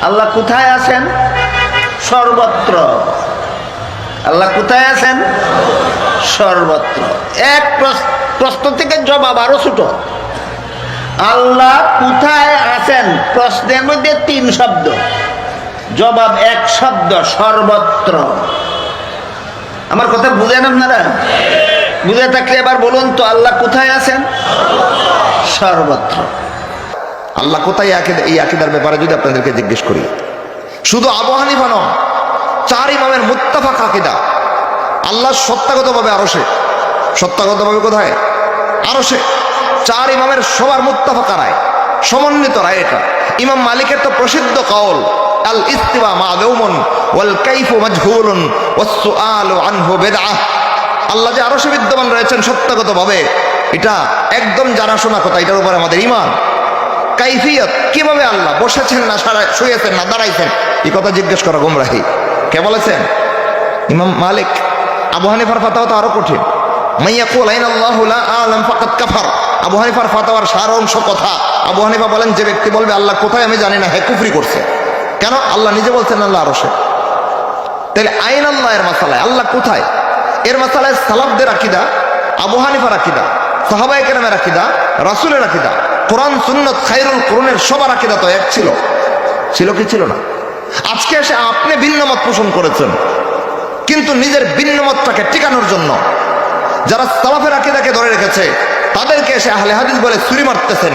আল্লাহ কোথায় আছেন? সর্বত্র। আল্লাহ কোথায় আছেন? সর্বত্র। এক প্রশ্ন থেকে জবাব আরো ছোট। আল্লাহ কোথায় আছেন প্রশ্নের মধ্যে 3 শব্দ, জবাব 1 শব্দ, সর্বত্র। আমার কথা বুঝেন আপনারা? বুঝে থাকলে এবার বলুন তো, আল্লাহ কোথায় আছেন? সর্বত্র। আল্লাহ কোথায়? এই আকীদার ব্যাপারে যদি আপনাদেরকে জিজ্ঞেস করি, শুধু আবু হানিফা নয়, 4 ইমামের মুত্তাফাক আকীদা আল্লাহ সত্তাগতভাবে আরশে। সত্তাগতভাবে কোথায়? আরশে। 4 ইমামের সবার মুত্তাফাক রায়, সমন্বিত রায় এটা। ইমাম মালিকের তো প্রসিদ্ধ কাউল, আল ইস্তিওয়া মা'লুমুন ওয়াল কাইফু মাজহুলুন ওয়াস সুআলু আনহু বিদআহ। আল্লাহ যে আরশে বিদ্যমান রয়েছেন সত্তাগতভাবে, এটা একদম জানাশোনা কথা, এটার উপর আমাদের ঈমান। কাইফিয়ত, কিভাবে আল্লাহ বসেছেন না শুয়েছেন না দাঁড়াইছেন, এই কথা জিজ্ঞেস করা গোমরাহি। কে বলেছেন? ইমাম মালিক। আবু হানিফার ফাতাওয়া তো আরো কঠিন। মাইয়াকুল আইনাল্লাহু লা আ'লাম ফাকাদ কাফার। আবু হানিফার ফাতাওয়ার সার অংশ কথা। আবু হানিফা বলেন, যে ব্যক্তি বলবে আল্লাহ কোথায় আমি জানি না, হে কুফরি করছে। কেন? আল্লাহ নিজে বলছেন আল্লাহ আরশে। তাহলে আইন আল্লাহ এর মাসালায় আল্লাহ কোথায়, এর মাসালায় সালাফদের আকীদা, আবু হানিফার আকীদা, সাহাবায়ে কেরামের আকীদা, রাসূলের আকীদা, কোরআন সুন্নাত খায়রুল কুরআনের সবার আকীদা তো এক ছিল। ছিল কি ছিল না? আজকে এসে আপনি ভিন্ন মত পোষণ করেছেন, কিন্তু নিজের ভিন্ন মতটাকে টিকানোর জন্য যারা সালাফের আকীদাকে ধরে রেখেছে তাদেরকে এসে আহলে হাদিস বলে ছুরি মারতেছেন।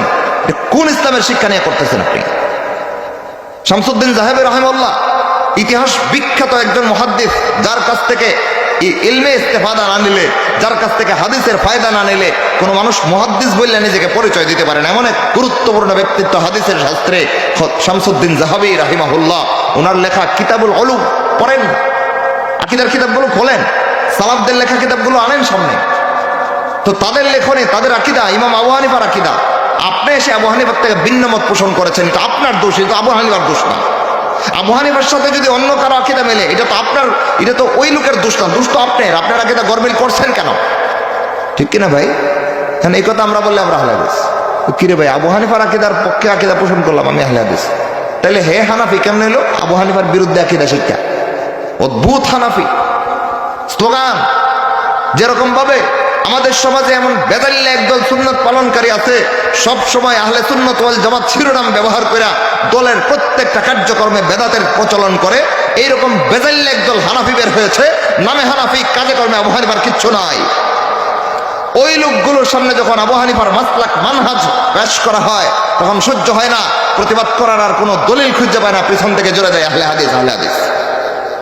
কোন ইসলামের শিক্ষা নিয়ে করতেছেন আপনি? শামসুদ্দিন যাহাবী রাহিমাহুল্লাহ ইতিহাস বিখ্যাত একজন মুহাদ্দিস, যার কাছ থেকে ইলমে ইস্তেফাদা না নিলে, যার কাছ থেকে হাদিসের ফায়দা না নিলে কোনো মানুষ মুহাদ্দিস বললে নিজেকে পরিচয় দিতে পারে না। এমন এক গুরুত্বপূর্ণ ব্যক্তিত্ব হাদিসের শাস্ত্রে শামসুদ্দিন যাহাবী রাহিমাহুল্লাহ। ওনার লেখা কিতাবুল উলুম পড়েন, আকীদার কিতাবগুলো খোলেন, সালাফদের লেখা কিতাবগুলো আনেন সামনে। তো তাদের লেখনে, তাদের আকীদা ইমাম আবু হানিফার আকীদা। আপনি এসে আবু হানিফার থেকে ভিন্ন মত পোষণ করেছেন, এটা আপনার দোষ, এটা আবু হানিফার দোষ না। আবু হানিফার সাথে যদি অন্য কারো আকীদা মেলে, এটা তো আপনার, এটা তো ওই লোকের দোষ না, দোষ তো আপনার। আপনার আকীদা গরমিল করছেন কেন? ঠিক কিনা ভাই? হ্যাঁ, এই কথা আমরা বললে আমরা আহলে হাদিস। কিরে ভাই, আবু হানিফার আকীদার পক্ষে আকীদা পোষণ করলাম আমি আহলে হাদিস, তাহলে হে হানাফি কেমন হলো? আবু হানিফার বিরুদ্ধে আকীদা শিক্ষা, অদ্ভুত হানাফি স্লোগান। যেরকম ভাবে আমাদের সমাজে এমন বেদাল্লা একদল সুন্নাত পালনকারী আছে, সব সময় আহলে সুন্নাত ওয়াল জামাত শিরোনাম ব্যবহার করে দলের প্রত্যেকটা কার্যক্রমে বেদাতের প্রচলন করে, এইরকম বেদাল্লা একদল হানাফি বের হয়েছে, নামে হানাফি, কাজে কর্মে আবু হানিফার কিচ্ছু নাই। ওই লোকগুলোর সামনে যখন আবু হানিফার মাসলাক মানহাজ পেশ করা হয়, তখন সহ্য হয় না, প্রতিবাদ করার আর কোনো দলিল খুঁজে পায় না, পিছন থেকে জোরে দেয় আহলে হাদিস, আহলে হাদিস।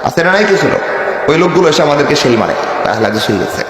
আছে না নাই কিছু লোক? ওই লোকগুলো এসে আমাদেরকে শিল মারে, আহলে হাদিস শিল গেছে।